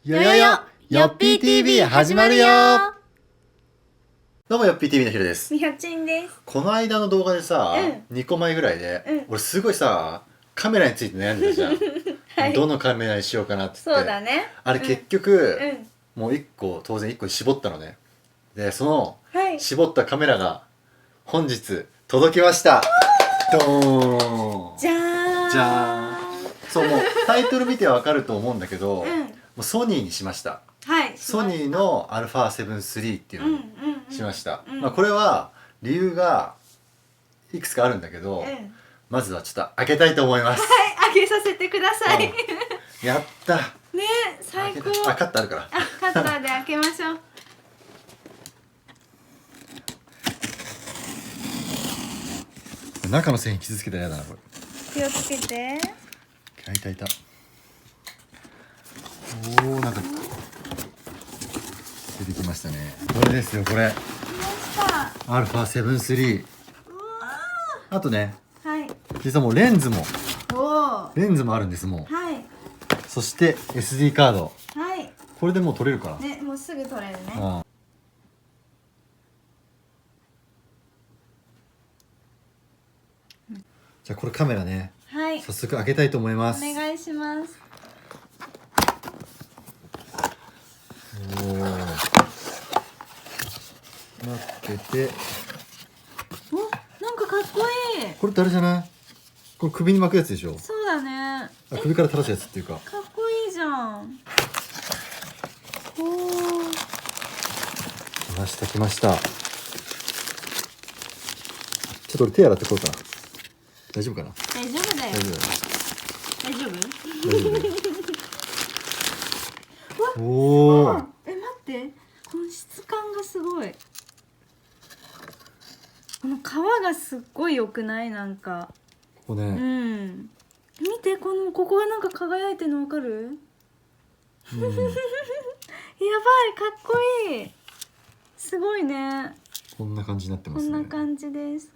よよよよっぴー TV 始まるよ。どうもよっぴー TV のひろです。みはちんです。この間の動画でさ、2個前ぐらいで、俺すごいさカメラについて悩んでたじゃん、はい、どのカメラにしようかなって言って。そうだね。あれ結局、もう1個当然1個に絞ったのね。でその、絞ったカメラが本日届きました。ドーン。じゃーん。じゃーん。そう、もうタイトル見てわかると思うんだけど、もうソニーにしました。はい。ソニーの α7 III っていうのにしました。まあこれは理由がいくつかあるんだけど、まずはちょっと開けたいと思います。はい、開けさせてください。やったね、最高。あ、カッターあるから。カッターで開けましょう。中の繊維傷つけたらやだなこれ。気をつけて。いたいた。おお、なんか出てきましたね。これですよ、これ。来ました。α7 III。あとね、はい。実はもうレンズもあるんです。もう。はい。そして SD カード。はい。これでもう撮れるかな。ね、もうすぐ撮れるね。じゃあこれカメラね、はい、早速開けたいと思います。お願いします。おお、開けて、お、なんかかっこいい。これってあれじゃない？これ首に巻くやつでしょ。そうだね。あ、首から垂らすやつっていうか。かっこいいじゃん。おお。来ました来ました。ちょっと俺手洗ってこうかな。大丈夫かな。大丈夫だよ。大丈夫。大丈夫。大丈夫。おお。待って、この質感がすごい。この皮がすっごい良くない？なんか。ここね。見て、ここがなんか輝いてるのわかる？やばい、かっこいい。すごいね。こんな感じになってますね。こんな感じです。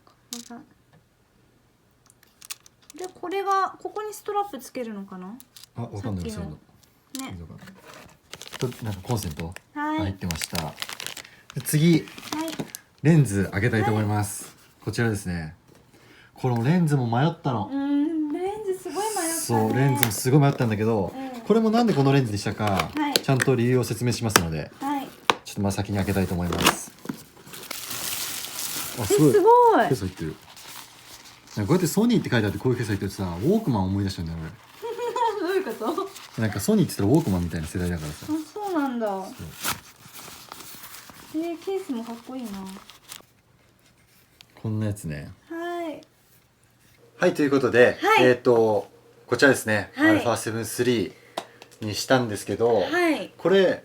で、これがここにストラップつけるのかな？あ、わかんないですよ。ね。なんかコンセント入ってました。次、レンズ開けたいと思います。こちらですね。このレンズも迷ったの。レンズすごい迷ったね。そう、レンズもすごい迷ったんだけど、これもなんでこのレンズにしたか、ちゃんと理由を説明しますので、ちょっとまあ先に開けたいと思います。あ、すごい。ケース入ってる。こうやってソニーって書いてあってこういうケース入ってるとさ、ウォークマン思い出しちゃうんだよ俺。どういうこと？なんかソニーって言ったらウォークマンみたいな世代だからさ。あ、そうなんだ。ケースもかっこいいな。こんなやつね。はい、ということで、こちらですね、α7 III にしたんですけど、これ、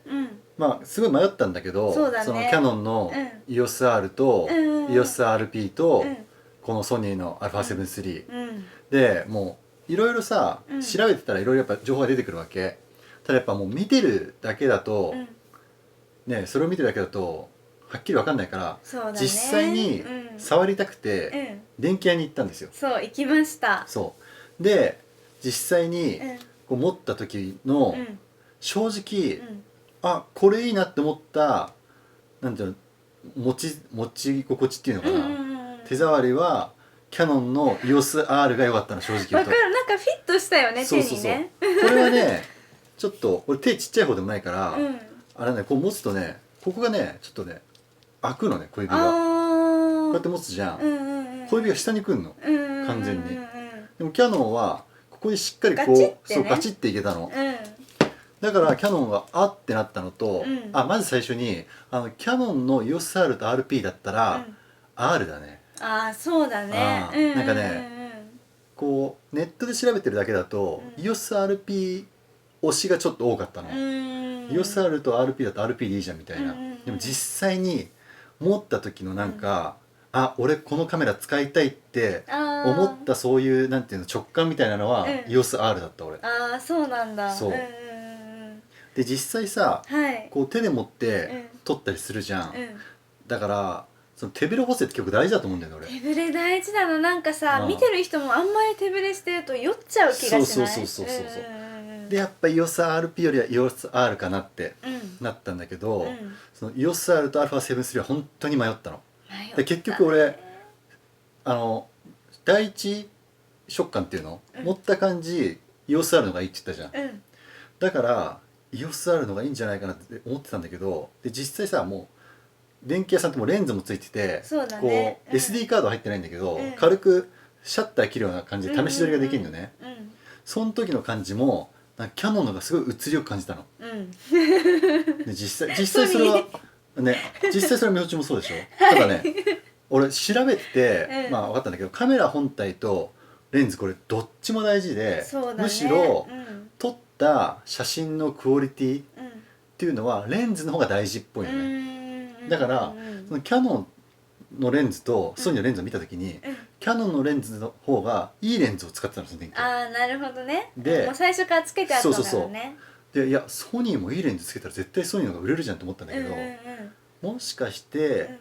まあすごい迷ったんだけど、そのキヤノンの EOS-R と EOS-RP とこのソニーの α7 III で、もういろいろさ調べてたらいろいろやっぱ情報が出てくるわけ。ただやっぱもう見てるだけだとね、それを見てるだけだとはっきり分かんないから、実際に触りたくて電気屋に行ったんですよ。そう、行きました。そうで実際にこう持った時の正直、あ、これいいなって思ったなんていうの、持ち心地っていうのかな、手触りはキヤノンの EOS-R が良かったの、正直言うと。わかる、なんかフィットしたよね、手にね。これはねちょっと俺手ちっちゃい方でもないから、あれね、こう持つとね、ここがねちょっとね開くのね、小指が。こうやって持つじゃん、小指が下にくんの完全に。でもキヤノンはここにしっかりこうそうガチっていけたの。だからキヤノンがあってなったのと、まず最初にキヤノンの EOS-R と RP だったら R だね。あ、そうだね。なんかね、こうネットで調べてるだけだと EOS-RP 推しがちょっと多かったの。EOS-R と RP だと RP でいいじゃんみたいな。でも実際に持った時のなんか、あ、俺このカメラ使いたいって思った、そういうなんていうの、直感みたいなのは EOS-R だった俺。ああ、そうなんだ。そうで実際さ、こう手で持って撮ったりするじゃん。だからその手ぶれ補正って結構大事だと思うんだよね、俺。手ぶれ大事なの。なんかさ、見てる人もあんまり手ぶれしてると酔っちゃう気がしない？そうでやっぱ EOSRP よりは EOSR かなってなったんだけど、その EOSR と α7-3 は本当に迷ったの。で結局俺第一食感っていうの、持った感じ EOSR の方がいいって言ったじゃん、だから EOSR の方がいいんじゃないかなって思ってたんだけど、で実際さもう電気屋さんってもうレンズもついてて、こう SD カード入ってないんだけど、軽くシャッター切るような感じで試し撮りができるのね。その時の感じもなんかキヤノンのがすごい映りよく感じたの。で実際それはね、実際それはみほちもそうでしょ。ただね俺調べてまあ分かったんだけど、カメラ本体とレンズこれどっちも大事で、むしろ撮った写真のクオリティっていうのはレンズの方が大事っぽいのね。だからそのキヤノンのレンズとソニーのレンズを見た時に、キヤノンのレンズの方がいいレンズを使ってたの、その電気。ああなるほどね。でもう最初からつけてあったんだろうね。でいやソニーもいいレンズつけたら絶対ソニーの方が売れるじゃんと思ったんだけど、もしかして、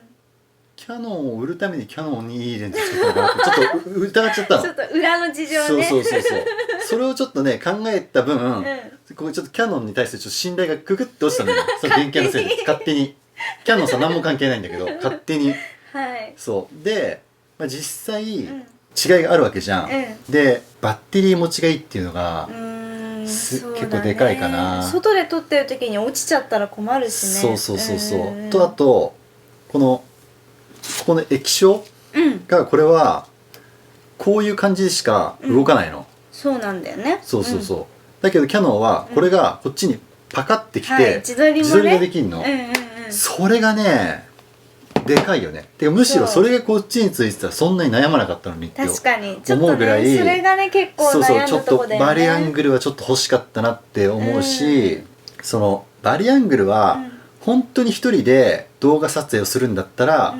キヤノンを売るためにキヤノンにいいレンズつけたのかなってちょっと疑っちゃったの。ちょっと裏の事情ね。そうそれをちょっとね考えた分、ここちょっとキヤノンに対してちょっと信頼がググッと落ちたのよ。その電気屋のせいで勝手に。キヤノンさん何も関係ないんだけど勝手に。そうで、まあ、実際、違いがあるわけじゃん。でバッテリー持ちがいいっていうのが結構でかいかな。外で撮ってる時に落ちちゃったら困るしね。そうと、あとここの液晶がこれはこういう感じでしか動かないの。そうなんだよね。そうだけどキヤノンはこれがこっちにパカってきて自撮りができるの。それがねでかいよね。てかむしろそれがこっちについてたらそんなに悩まなかったのにって思うぐらい、それがね結構悩んだとこだよね。バリアングルはちょっと欲しかったなって思うし、そのバリアングルは本当に一人で動画撮影をするんだったら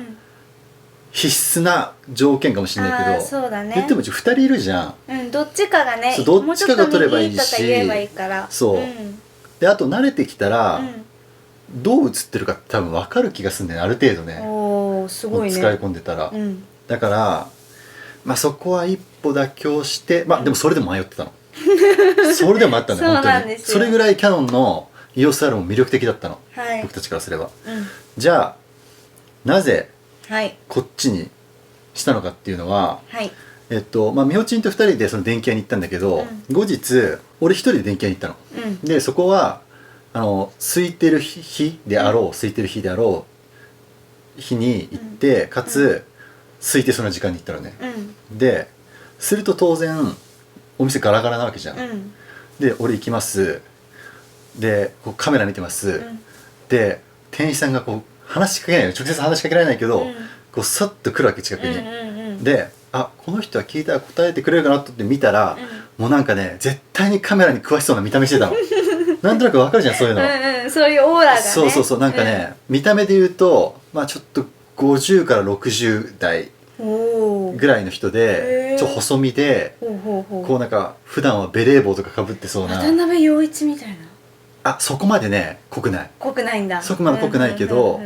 必須な条件かもしれないけど、言っても2人いるじゃん。どっちかがね、どっちかが撮ればいいし、そうであと慣れてきたらどう映ってるかって多分分かる気がするんだよね、ある程度ね。すごいね、使い込んでたら。だからまあそこは一歩妥協して、まあでもそれでも迷ってたの。それでも迷ったんだよ本当に。それぐらいキヤノンの EOSR も魅力的だったの、僕たちからすれば。じゃあなぜこっちにしたのかっていうのは、まあみほちんと2人でその電気屋に行ったんだけど、後日俺1人で電気屋に行ったの。でそこは空いてる日であろう日に行って、かつ空いてその時間に行ったのね。ですると当然お店ガラガラなわけじゃん。で俺行きます。でこうカメラ見てます。で店員さんがこう話しかけないよ、直接話しかけられないけど、こうさっと来るわけ近くに。であこの人は聞いたら答えてくれるかなと思って見たら、もうなんかね絶対にカメラに詳しそうな見た目してたの。なんとなくわかるじゃんそういうの。そういうオーラがね。そうなんかね、見た目で言うとまあちょっと50から60代ぐらいの人で、ちょっと細身で、こうなんか普段はベレー帽とかかぶってそうな。渡辺陽一みたいな。あそこまでね濃くない。濃くないんだ。そこまで濃くないけど、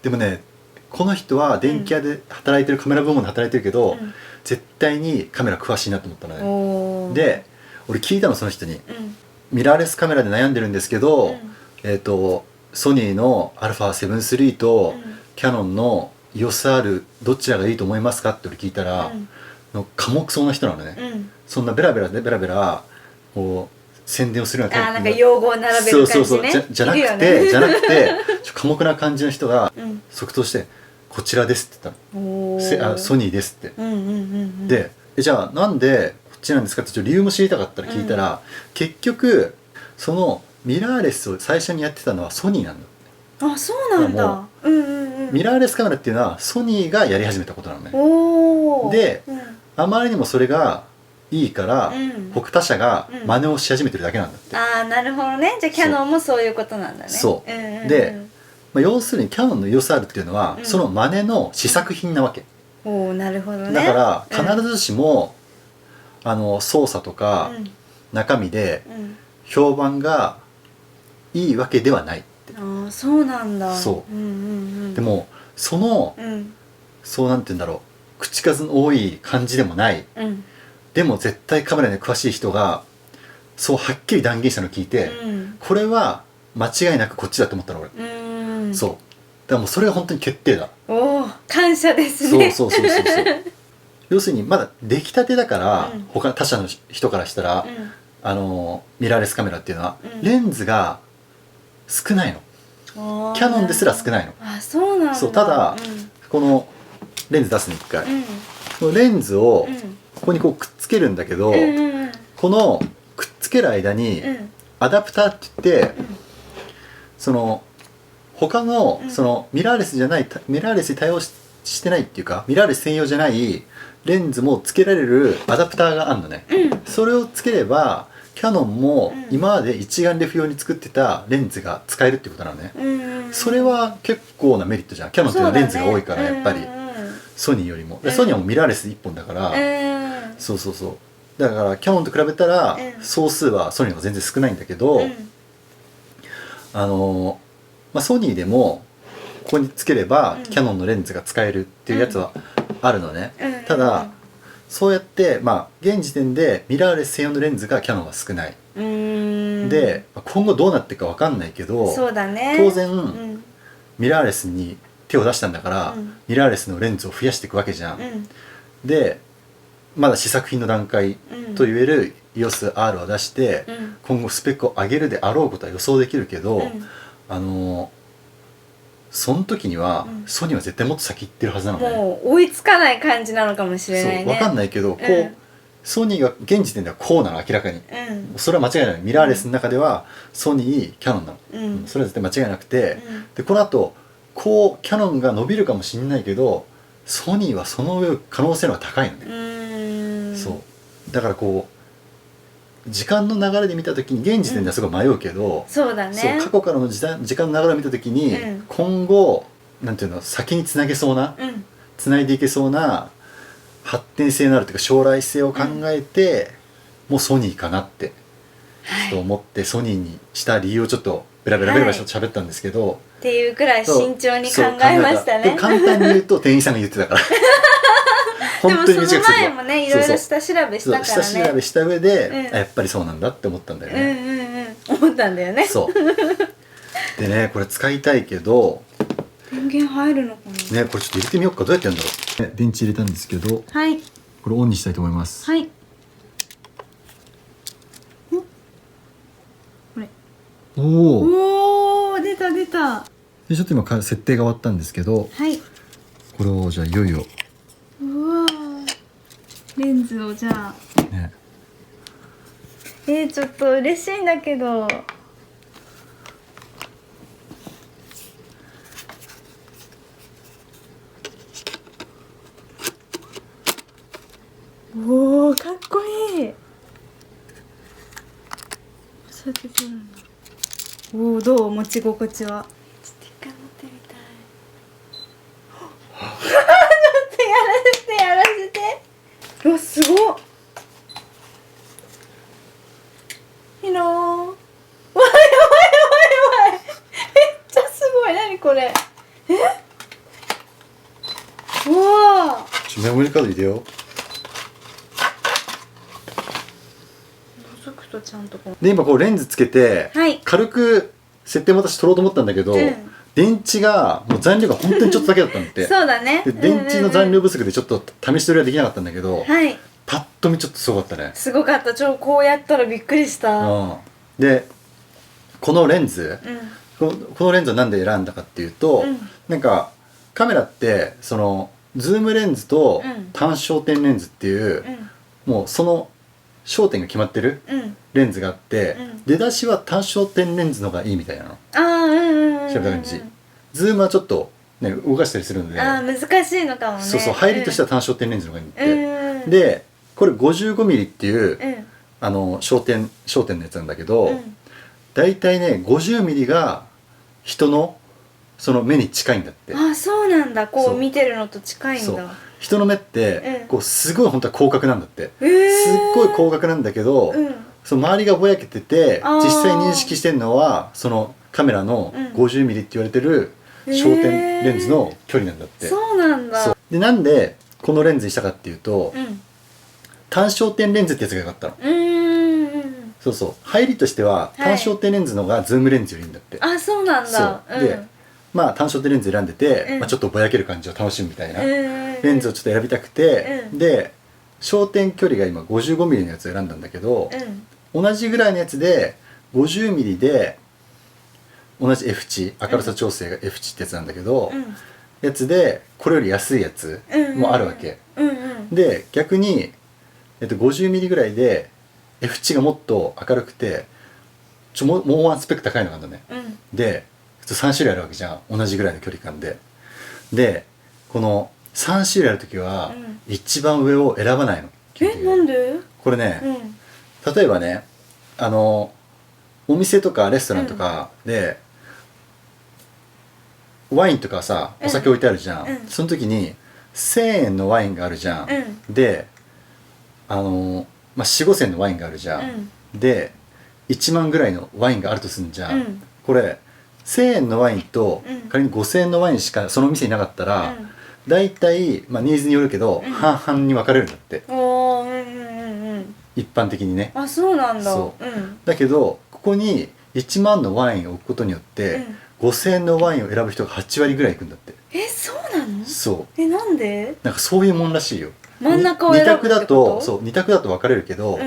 でもねこの人は電気屋で働いてる、カメラ部門で働いてるけど、絶対にカメラ詳しいなと思ったのね。で俺聞いたのその人に。ミラーレスカメラで悩んでるんですけど、ソニーの α7-3 とキヤノンの EOSR どちらがいいと思いますかって俺聞いたら、寡黙そうな人なのね。そんなベラベラこう宣伝をするようなタイプの、なんか用語を並べる感じね。じゃなくて寡黙な感じの人が即答して「こちらです」って言ったの。ソニーですって。でじゃあなんでこっちなんですかってちょっと理由も知りたかったら聞いたら、結局そのミラーレスを最初にやってたのはソニーなんだ。あそうなんだ。ミラーレスカメラっていうのはソニーがやり始めたことなのね。で、あまりにもそれがいいから、他社が真似をし始めてるだけなんだって。ああなるほどね。じゃあキヤノンもそういうことなんだね。そうで、要するにキヤノンの EOSR っていうのは、その真似の試作品なわけ。なるほどね。だから必ずしも、操作とか中身で評判がいいわけではないって。ああそうなんだ。でもそうなんて言うんだろう、口数の多い感じでもない、でも絶対カメラに詳しい人がそうはっきり断言したのを聞いて、これは間違いなくこっちだと思ったの俺。そうだからもうそれが本当に決定だ。おお、感謝ですね。そう要するにまだ出来たてだから、他社の人からしたら、ミラーレスカメラっていうのは、レンズが少ないの。キャノンですら少ないの。あ、そうなんだ。そう、ただ、このレンズ出すの一回、このレンズをここにこうくっつけるんだけど、このくっつける間にアダプターって言って、その他のそのミラーレスじゃない、ミラーレスに対応してないっていうか、ミラーレス専用じゃないレンズもつけられるアダプターがあるのね。それをつければキャノンも今まで一眼レフ用に作ってたレンズが使えるっていうことなのね。それは結構なメリットじゃん。キャノンっていうのはレンズが多いから、やっぱりソニーよりも。ソニーはもうミラーレス1本だから、そうだからキャノンと比べたら総数はソニーの方が全然少ないんだけど、ソニーでもここにつければキャノンのレンズが使えるっていうやつはあるのね。ただそうやって現時点でミラーレス専用のレンズがキャノンは少ない。で今後どうなっていくか分かんないけど、当然ミラーレスに手を出したんだから、ミラーレスのレンズを増やしていくわけじゃん。でまだ試作品の段階といえる EOS-R を出して、今後スペックを上げるであろうことは予想できるけど、その時には、ソニーは絶対もっと先行ってるはずなのね。もう追いつかない感じなのかもしれないね。分かんないけど、ソニーが現時点ではこうなの、明らかに。それは間違いない。ミラーレスの中ではソニー、キャノンなの。それは絶対間違いなくて、でこの後こうキャノンが伸びるかもしれないけど、ソニーはその上可能性の方が高いのね。そうだからこう時間の流れで見た時に現時点ではすごい迷うけど、そうだね。過去からの時間の流れを見た時に、今後なんていうの、先につなげそうな、つないでいけそうな発展性のあるというか将来性を考えて、もうソニーかなってちょっと思って、ソニーにした理由をちょっとベラベラちょっと喋ったんですけど、っていうくらい慎重に考えましたね。簡単に言うと店員さんが言ってたから本当に短くする。でもその前もね、いろいろ下調べしたからね。下調べした上で、やっぱりそうなんだって思ったんだよね。思ったんだよね。そうでね、これ使いたいけど電源入るのかなね。これちょっと入れてみようか。どうやってやるんだろう。電池入れたんですけど、これオンにしたいと思います。はい。これおお、出たでちょっと今設定が終わったんですけど、これをじゃあいよいよ、うわレンズをじゃあね、ちょっと嬉しいんだけど、おお、かっこいい。そうやって撮るの。おお、どう持ち心地は。ちょっと一回持ってみたい。ちょっとやらせて。うわ、すごっ。いいなー。わ、やばい。めっちゃすごい。何これ。うわー。メモリカード入れよう。ちゃんとこうで今こうレンズつけて、軽く設定も私取ろうと思ったんだけど、電池がもう残量が本当にちょっとだけだったんでそうだね。で電池の残量不足でちょっと試し取りはできなかったんだけど、パッと見ちょっとすごかったね。すごかった。こうやったらびっくりした。でこのレンズ、このレンズをなんで選んだかっていうと、なんかカメラってそのズームレンズと単焦点レンズっていう、もうその焦点が決まってるレンズがあって、出だしは単焦点レンズの方がいいみたいなの。調べた感じ。ズームはちょっとね動かしたりするので、難しいのかもね。入りとしては単焦点レンズの方がいいって。でこれ 55mm っていう焦点のやつなんだけど、だいたいね 50mm が人のその目に近いんだって。そうなんだ。こう見てるのと近いんだ。人の目ってこうすごい本当は広角なんだって。すっごい広角なんだけど、その周りがぼやけてて実際認識してるのはそのカメラの 50mm って言われてる焦点レンズの距離なんだって。そうなんだ。でなんでこのレンズにしたかっていうと、単焦点レンズってやつがよかったの。そうそう、入りとしては単焦点レンズの方がズームレンズよりいいんだって。あ、そうなんだ。でまあ単焦点レンズ選んでて、ちょっとぼやける感じを楽しむみたいなレンズをちょっと選びたくて、で焦点距離が今 55mm のやつを選んだんだけど、同じぐらいのやつで 50mm で同じ F 値、明るさ調整が F 値ってやつなんだけど、やつでこれより安いやつもあるわけ。で逆に、50mm ぐらいで F 値がもっと明るくてもうワンスペック高いのがあるんだね。で3種類あるわけじゃん、同じぐらいの距離感で。でこの3種類ある時は一番上を選ばないの。なんで？これね、例えばね、お店とかレストランとかで、ワインとかさ、お酒置いてあるじゃん。その時に1,000円のワインがあるじゃん。で4,5,000のワインがあるじゃん。で1万ぐらいのワインがあるとすんじゃん。これ1,000円のワインと仮に5,000円のワインしかその店になかったら、だいたいニーズによるけど半々に分かれるんだって。一般的にね。あ、そうなんだ。そうだけどここに1万のワインを置くことによって、5,000円のワインを選ぶ人が8割ぐらいいくんだって。そうなの？そう。なんで？なんかそういうもんらしいよ。真ん中を選ぶってこと？2択だと分かれるけど、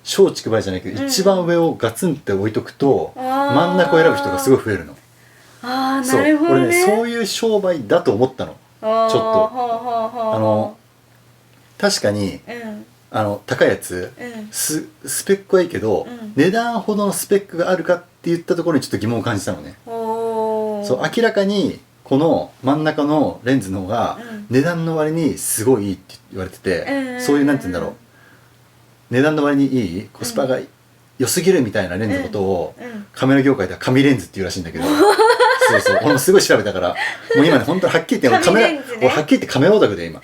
松竹梅じゃないけど、一番上をガツンって置いとくと真ん中を選ぶ人がすごい増えるの。ああ、なるほどね。俺ね、そういう商売だと思ったの。ちょっと確かに高いやつ、スペックはいいけど、値段ほどのスペックがあるかって言ったところにちょっと疑問を感じたのね。そう、明らかにこの真ん中のレンズの方が値段の割にすごいいいって言われてて、そういうなんて言うんだろう、値段の割にいい、コスパが良すぎるみたいなレンズのことをカメラ業界では神レンズっていうらしいんだけど、そうそう、俺もすごい調べたから、もう今ね本当にはっきり言ってカメラ、俺はっきり言ってカメラオタクで今、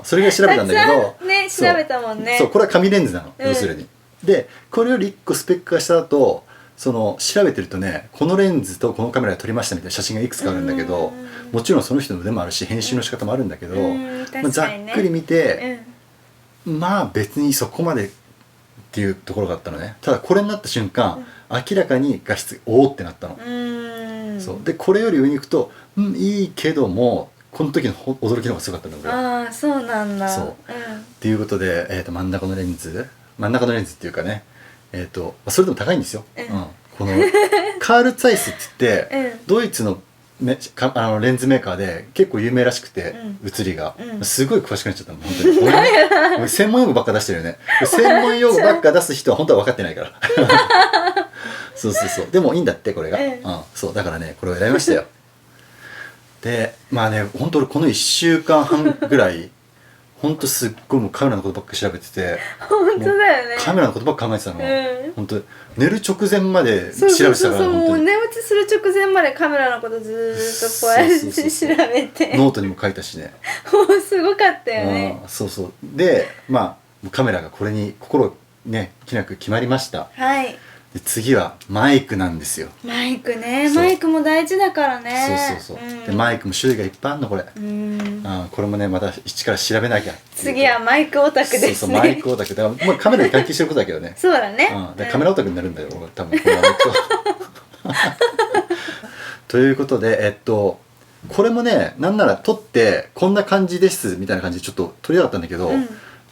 それぐらい調べたんだけど、ね、調べたもんね。そう、これは神レンズなの、要するに。でこれより1個スペックが下だと、調べてるとね、このレンズとこのカメラで撮りましたみたいな写真がいくつかあるんだけど、もちろんその人の腕もあるし編集の仕方もあるんだけど、ざっくり見て、まあ別にそこまでっていうところがあったのね。ただこれになった瞬間、明らかに画質おーってなったの。そうでこれより上に行くと、いいけどもこの時の驚きの方がすごかったんだ俺は。ああ、そうなんだ。そうっていうことで、真ん中のレンズっていうかね、それでも高いんですよ。このカール・ツァイスって言って、ドイツのレンズメーカーで結構有名らしくて、写りがすごい詳しくなっちゃったの本当に。俺専門用語ばっか出してるよね。専門用語ばっか出す人は本当は分かってないから。そうそうそう、でもいいんだってこれが。そうだからね、これを選びましたよ。でまあね、本当俺この1週間半ぐらい本当すっごいもうカメラのことばっか調べてて、本当だよね、カメラのことばっか考えてたの。本当寝る直前まで調べてたから、もう寝落ちする直前までカメラのことずーっとこうやって調べて、ノートにも書いたしね。もうすごかったよね。そうそう。でまあカメラがこれに心ねきなく決まりました。はい。で次はマイクなんですよ。マイクね、マイクも大事だからね。そう。でマイクも種類がいっぱいあるのこれ。これもねまた一から調べなきゃ。次はマイクオタクですね。そうマイクオタクだから、もうカメラに関係してることだけどね。そうだね。カメラオタクになるんだよ俺多分これは。ということでこれもね、なんなら撮ってこんな感じですみたいな感じでちょっと撮りたかったんだけど、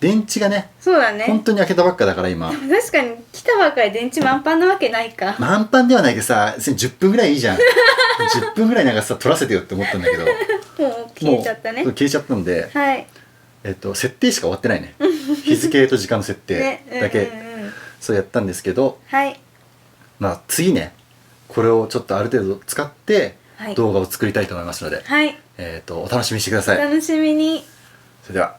電池がね、そうだね、本当に開けたばっかだから今。確かに来たばっかり電池満帆なわけないか。満帆ではないけどさ、10分ぐらいいいじゃん。10分ぐらいなんかさ撮らせてよって思ったんだけど、もう消えちゃったね。消えちゃったんで、はい、設定しか終わってないね。日付と時間の設定だけそうやったんですけど、はい、まあ次ねこれをちょっとある程度使って動画を作りたいと思いますので、はい、お楽しみにしてください。お楽しみに。それでは